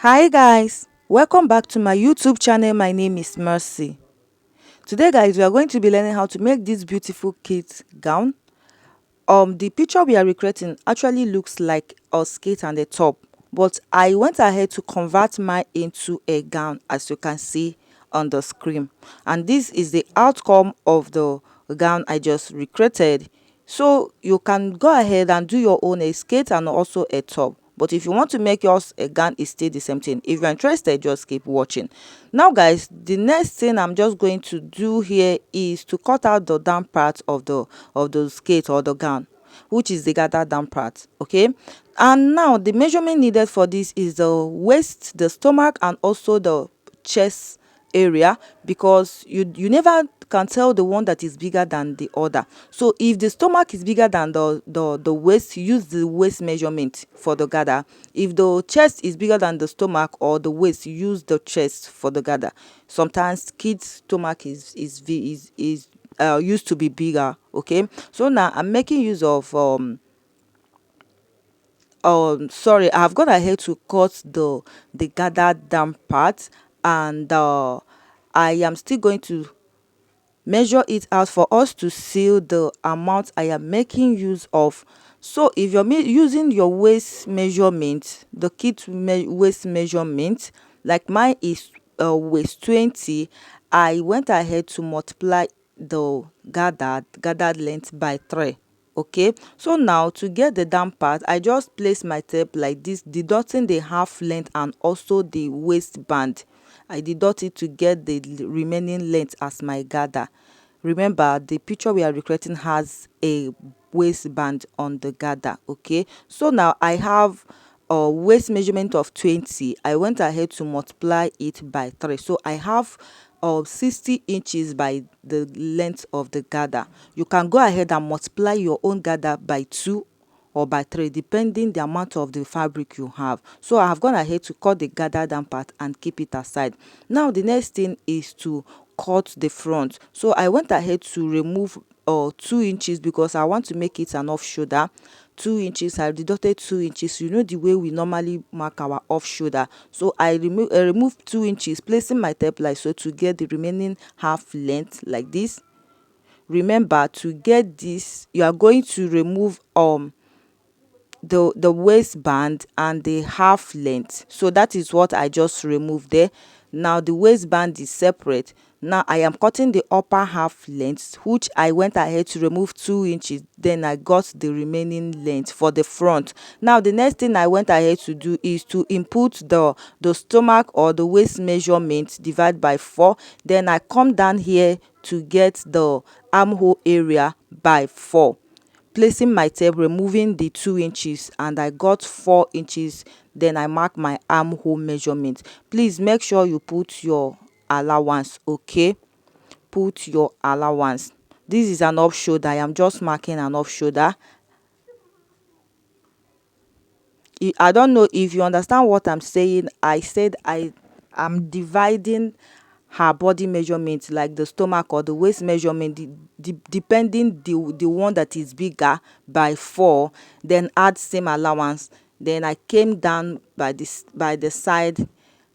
Hi guys, welcome back to my YouTube channel. My name is Mercy. Today guys, we are going to be learning how to make this beautiful kid gown. The picture we are recreating actually looks like a skirt and a top, but I went ahead to convert mine into a gown, as you can see on the screen. And this is the outcome of the gown I just recreated. So you can go ahead and do your own a skirt and also a top. But if you want to make yours a gown, it's still the same thing. If you're interested, just keep watching. Now guys, the next thing I'm just going to do here is to cut out the down part of the skirt or the gown, which is the gather down part. Okay, and now the measurement needed for this is the waist, the stomach, and also the chest area, because you never can tell the one that is bigger than the other. So if the stomach is bigger than the waist, use the waist measurement for the gather. If the chest is bigger than the stomach or the waist, use the chest for the gather. Sometimes kids stomach is used to be bigger. Okay, so now I'm making use of sorry, I've gone ahead to cut the gathered down part, and I am still going to measure it out for us to see the amount I am making use of. So if you're using your waist measurement, the waist measurement, like mine is waist 20, I went ahead to multiply the gathered length by 3. Okay, so now to get the down part, I just place my tape like this, deducting the half length and also the waistband. I deduct it to get the remaining length as my gather. Remember, the picture we are recreating has a waistband on the gather. Okay, so now I have a waist measurement of 20. I went ahead to multiply it by 3, so I have 60 inches by the length of the gather. You can go ahead and multiply your own gather by 2 or by 3, depending the amount of the fabric you have. So I have gone ahead to cut the gather down part and keep it aside. Now the next thing is to cut the front. So I went ahead to remove 2 inches because I want to make it an off shoulder. 2 inches, I deducted 2 inches. You know the way we normally mark our off shoulder. So I removed 2 inches, placing my tape like so to get the remaining half length like this. Remember, to get this, you are going to remove the waistband and the half length. So that is what I just removed there. Now the waistband is separate. Now I am cutting the upper half length, which I went ahead to remove 2 inches. Then I got the remaining length for the front. Now the next thing I went ahead to do is to input the stomach or the waist measurement, divide by 4. Then I come down here to get the armhole area by 4, placing my tape, removing the 2 inches, and I got 4 inches. Then I mark my armhole measurement. Please make sure you put your allowance. Okay, put your allowance. This is an off shoulder. I am just marking an off shoulder. I don't know if you understand what I'm saying. I said I am dividing her body measurement, like the stomach or the waist measurement, depending the one that is bigger, by 4. Then add same allowance. Then I came down by the side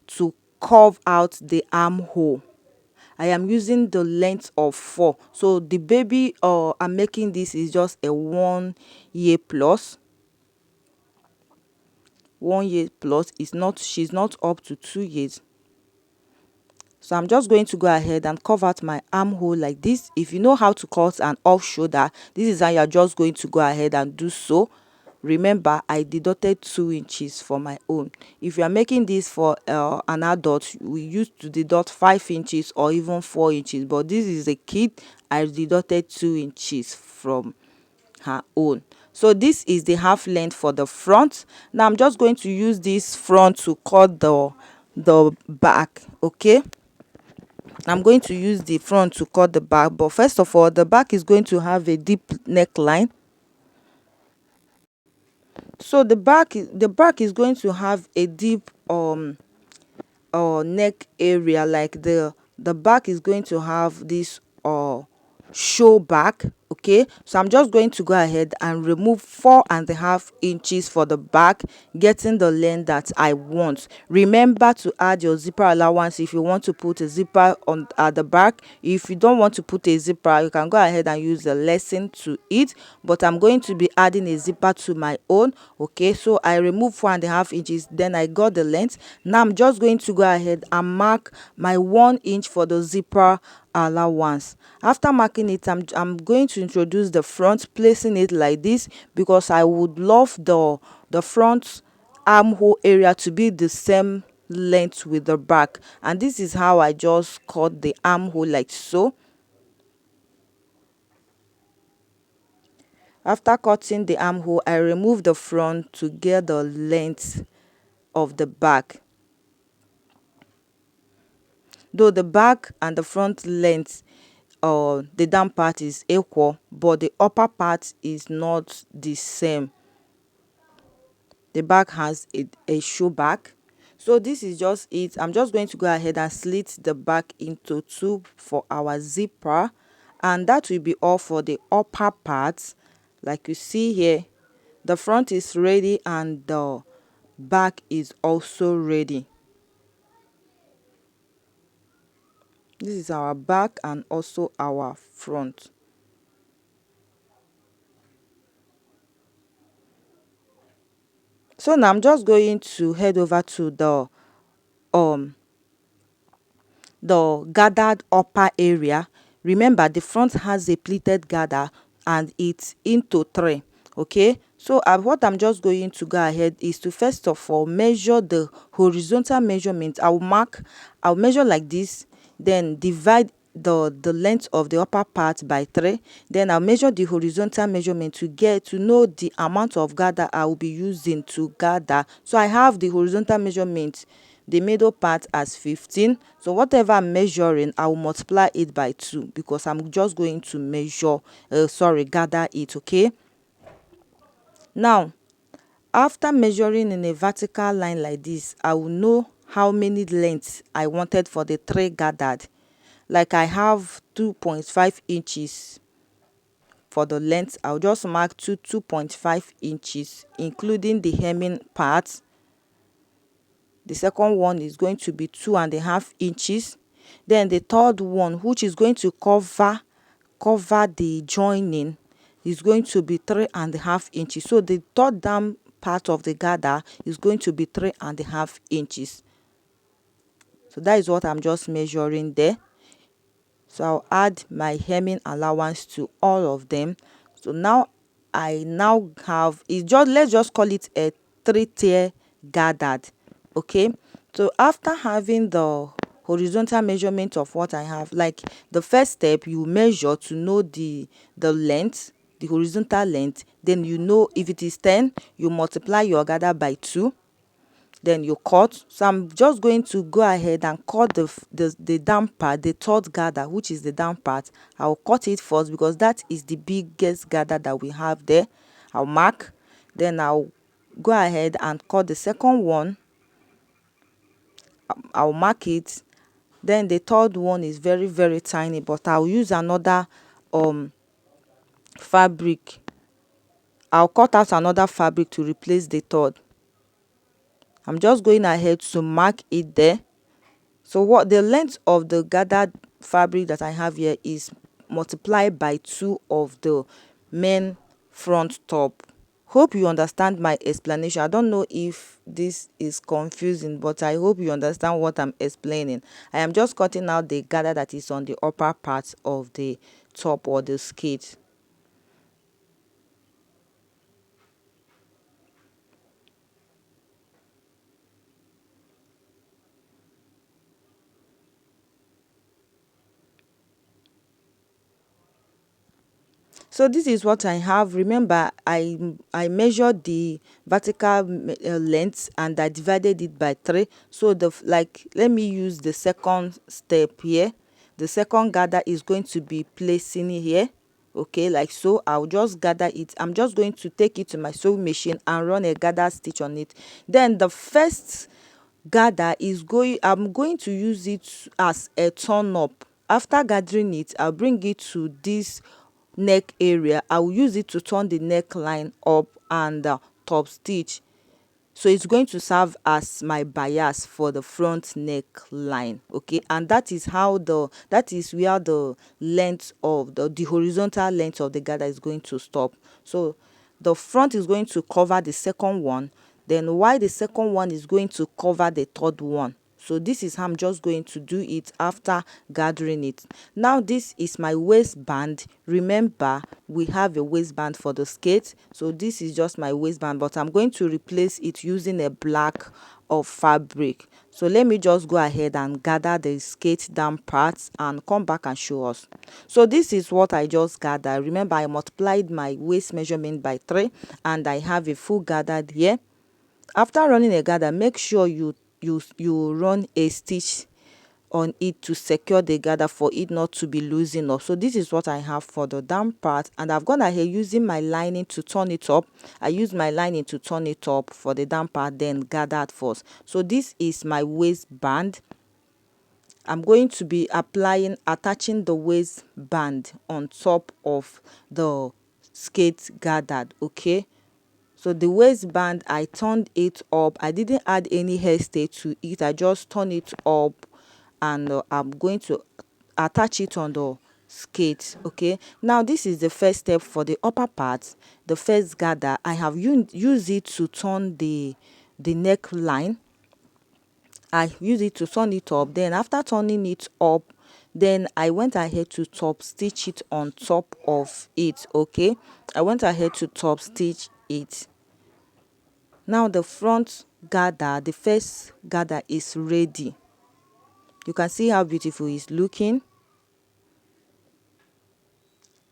to curve out the armhole. I am using the length of 4. So the baby I'm making this is just a 1 year plus. 1 year plus is not, she's not up to 2 years. So I'm just going to go ahead and curve out my armhole like this. If you know how to cut an off shoulder, this is how you're just going to go ahead and do so. Remember, I deducted 2 inches for my own. If you are making this for an adult, we used to deduct 5 inches or even 4 inches, but this is a kid. I deducted 2 inches from her own. So this is the half length for the front. Now I'm just going to use this front to cut the back. Okay, I'm going to use the front to cut the back, but first of all, the back is going to have a deep neckline. So the back is going to have a deep neck area, like the back is going to have this show back. Okay, so I'm just going to go ahead and remove 4.5 inches for the back, getting the length that I want. Remember to add your zipper allowance if you want to put a zipper on at the back. If you don't want to put a zipper, you can go ahead and use the lesson to it, but I'm going to be adding a zipper to my own. Okay, so I remove 4.5 inches, then I got the length. Now I'm just going to go ahead and mark my 1 inch for the zipper allowance. After marking it, I'm going to introduce the front, placing it like this, because I would love the front armhole area to be the same length with the back, and this is how I just cut the armhole like so. After cutting the armhole, I remove the front to get the length of the back. Though the back and the front length, the down part is equal, but the upper part is not the same. The back has a show back. So this is just it. I'm just going to go ahead and slit the back into two for our zipper, and that will be all for the upper part. Like you see here, the front is ready and the back is also ready. This is our back and also our front. So now I'm just going to head over to um the gathered upper area. Remember, the front has a pleated gather and it's into three. Okay, so what I'm just going to go ahead is to first of all measure the horizontal measurement. I'll measure like this, then divide the length of the upper part by 3. Then I'll measure the horizontal measurement to get to know the amount of gather I will be using to gather. So I have the horizontal measurement, the middle part, as 15. So whatever I'm measuring, I will multiply it by 2, because I'm just going to gather it. Okay, now after measuring in a vertical line like this, I will know how many lengths I wanted for the 3 gathered. Like I have 2.5 inches for the length. I'll just mark 2.5 inches, including the hemming part. The second one is going to be 2.5 inches. Then the third one, which is going to cover the joining, is going to be 3.5 inches. So the third down part of the gather is going to be 3.5 inches. So that is what I'm just measuring there. So I'll add my hemming allowance to all of them. So now I now have, it's just, let's just call it a 3-tier gathered. Okay, so after having the horizontal measurement of what I have, like the first step, you measure to know the length, the horizontal length. Then you know if it is 10, you multiply your gather by 2, then you cut. So I'm just going to go ahead and cut the down part, the third gather, which is the down part. I'll cut it first because that is the biggest gather that we have there. I'll mark, then I'll go ahead and cut the second one. I'll mark it. Then the third one is very, very tiny, but I'll use another fabric. I'll cut out another fabric to replace the third. I'm just going ahead to mark it there. So what the length of the gathered fabric that I have here is multiplied by 2 of the main front top. Hope you understand my explanation. I don't know if this is confusing, but I hope you understand what I'm explaining. I am just cutting out the gather that is on the upper part of the top or the skirt. So this is what I have. Remember, I measured the vertical length and I divided it by 3. So let me use the second step here. The second gather is going to be placing here. Okay, like so. I'll just gather it. I'm just going to take it to my sewing machine and run a gather stitch on it. Then the first gather is I'm going to use it as a turn up. After gathering it, I'll bring it to this neck area, I will use it to turn the neckline up and top stitch. So it's going to serve as my bias for the front neckline. Okay, and that is where the length of the horizontal length of the gather is going to stop. So the front is going to cover the second one, then while the second one is going to cover the third one. So this is how I'm just going to do it after gathering it. Now this is my waistband. Remember, we have a waistband for the skirt, so this is just my waistband, but I'm going to replace it using a black of fabric. So let me just go ahead and gather the skirt down parts and come back and show us. So this is what I just gathered. Remember, I multiplied my waist measurement by 3 and I have a full gathered here. After running a gather, make sure you run a stitch on it to secure the gather for it not to be loosened up. So this is what I have for the down part, and I've gone ahead using my lining to turn it up. I use my lining to turn it up for the down part, then gathered first. So this is my waistband. I'm going to be attaching the waistband on top of the skirt gathered. Okay, so the waistband, I turned it up. I didn't add any hairstay to it. I just turned it up, and I'm going to attach it on the skirt. Okay, now this is the first step for the upper part. The first gather, I have used it to turn the neckline. I use it to turn it up. Then after turning it up, then I went ahead to top stitch it on top of it. Okay, I went ahead to top stitch it. Now the front gather, the first gather is ready. You can see how beautiful it's looking.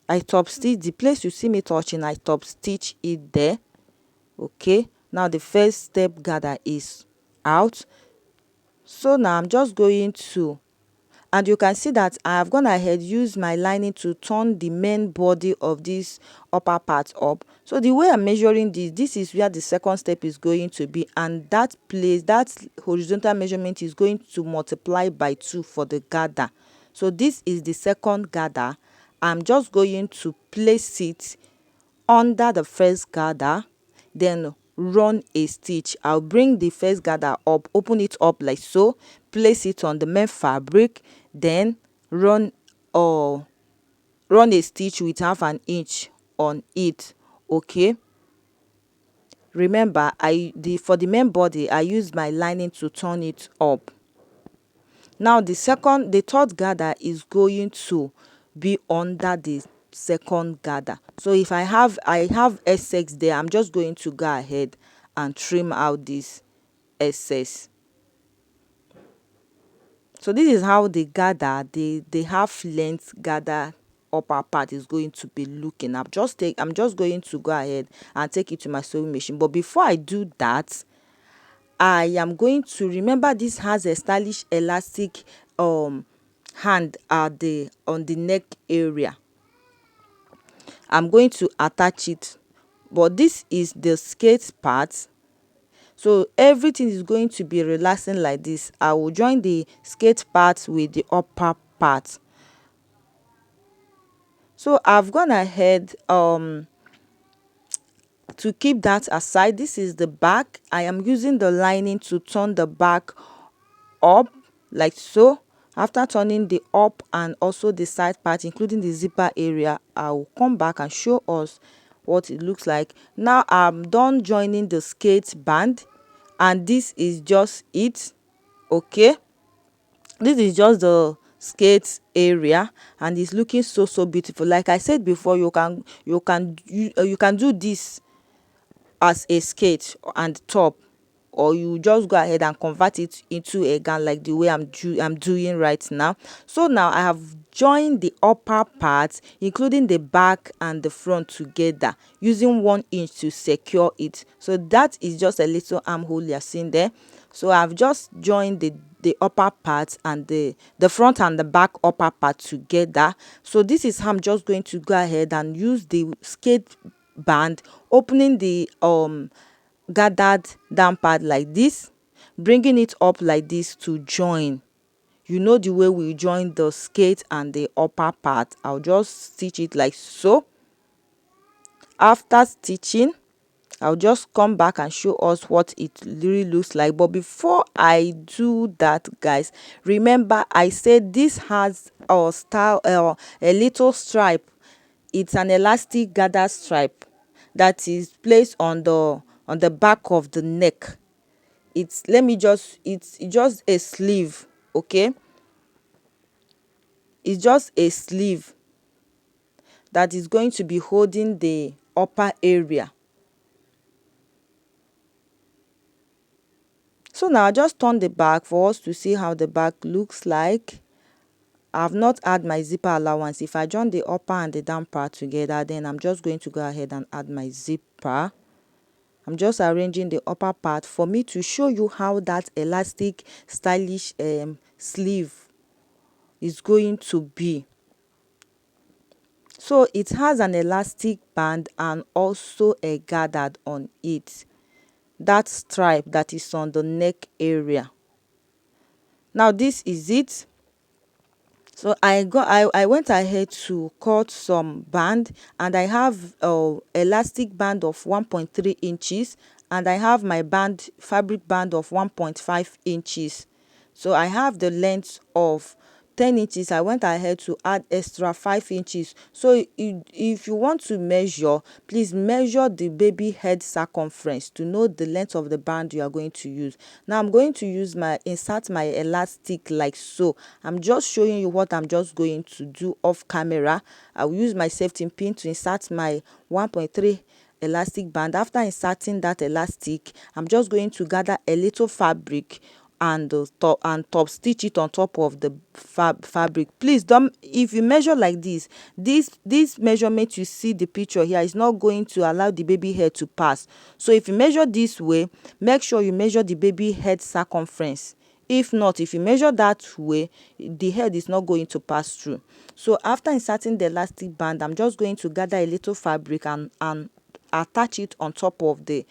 I top stitch the place you see me touching, I top stitch it there. Okay, now the first step gather is out. So now I'm just going to, and you can see that I have gone ahead use my lining to turn the main body of this upper part up. So the way I'm measuring this is where the second step is going to be, and that horizontal measurement is going to multiply by 2 for the gather. So this is the second gather. I'm just going to place it under the first gather, then run a stitch. I'll bring the first gather up, open it up like so, place it on the main fabric, then run a stitch with half an inch on it. Okay, remember, for the main body I use my lining to turn it up. Now the third gather is going to be under the second gather. So if I have excess there, I'm just going to go ahead and trim out this excess. So this is how the gather, the half length gather upper part is going to be looking. I'm just going to go ahead and take it to my sewing machine. But before I do that, I am going to, remember, this has a stylish elastic hand on the neck area. I'm going to attach it, but this is the skirt part, so everything is going to be relaxing like this. I will join the skirt part with the upper part. So I've gone ahead to keep that aside. This is the back. I am using the lining to turn the back up like so. After turning the up and also the side part, including the zipper area, I will come back and show us what it looks like. Now I'm done joining the skirt band, and this is just it. Okay, this is just the skirt area, and it's looking so beautiful. Like I said before, you can do this as a skirt and top, or you just go ahead and convert it into a gown like the way I'm doing right now. So now I have joined the upper part, including the back and the front together, using 1 inch to secure it. So that is just a little armhole you're seeing there. So I've just joined the upper part and the front and the back upper part together. So this is how I'm just going to go ahead and use the skirt band, opening the gathered down part like this, bringing it up like this to join. you know the way we join the skirt and the upper part. I'll just stitch it like so. After stitching, I'll just come back and show us what it really looks like. But before I do that, guys, remember I said this has a style, a little stripe. It's an elastic gather stripe that is placed on the back of the neck. It's it's just a sleeve. Okay, it's just a sleeve that is going to be holding the upper area. So now I just turn the back for us to see how the back looks like. I've not add my zipper allowance. If I join the upper and the down part together, then I'm just going to go ahead and add my zipper. I'm just arranging the upper part for me to show you how that elastic stylish sleeve is going to be. So it has an elastic band and also a gathered on it. That stripe that is on the neck area. Now this is it. So I went ahead to cut some band, and I have elastic band of 1.3 inches, and I have my fabric band of 1.5 inches. So I have the length of 10 inches. I went ahead to add extra 5 inches. So if you want to measure, please measure the baby head circumference to know the length of the band you are going to use. Now I'm going to insert my elastic like so. I'm just showing you what I'm just going to do off camera. I will use my safety pin to insert my 1.3 elastic band. After inserting that elastic, I'm just going to gather a little fabric and top stitch it on top of the fabric. Please don't, if you measure like this measurement you see the picture here is not going to allow the baby hair to pass. So if you measure this way, make sure you measure the baby head circumference. If not, if you measure that way, the head is not going to pass through. So after inserting the elastic band, I'm just going to gather a little fabric and attach it on top of the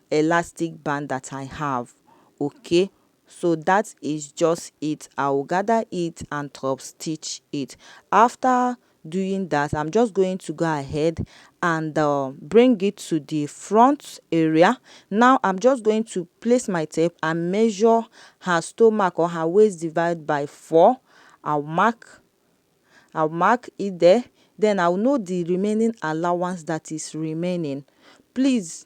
elastic band that I have. Okay, so that is just it. I will gather it and top stitch it. After doing that, I'm just going to go ahead and bring it to the front area. Now I'm just going to place my tape and measure her stomach or her waist divided by 4. I'll mark it there. Then I'll know the remaining allowance that is remaining. Please,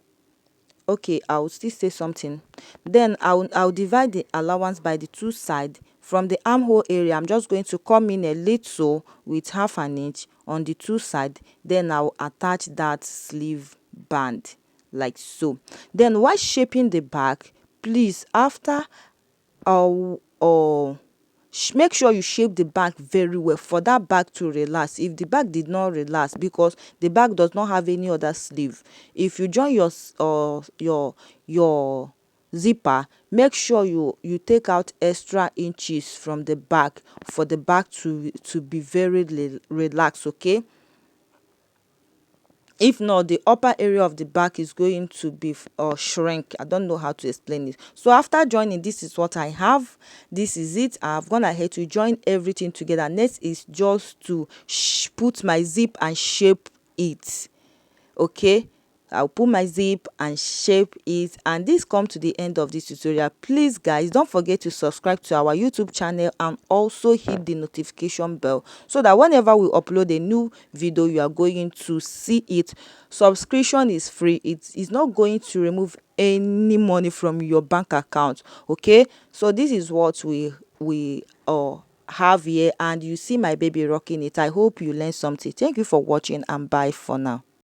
okay, I'll still say something. Then I'll divide the allowance by the two sides. From the armhole area, I'm just going to come in a little with 1/2 inch on the two sides. Then I'll attach that sleeve band like so. Then while shaping the back, please, after make sure you shape the back very well for that back to relax. If the back did not relax, because the back does not have any other sleeve, if you join your zipper, make sure you take out extra inches from the back for the back to be very relaxed. Okay, if not, the upper area of the back is going to be shrink. I don't know how to explain it. So after joining, this is what I have. This is it. I've gone ahead to join everything together. Next is just to put my zip and shape it. Okay, I'll put my zip and shape it, and this comes to the end of this tutorial. Please guys, don't forget to subscribe to our YouTube channel and also hit the notification bell so that whenever we upload a new video, you are going to see it. Subscription is free. It is not going to remove any money from your bank account. Okay, so this is what we have here, and you see my baby rocking it. I hope you learned something. Thank you for watching, and bye for now.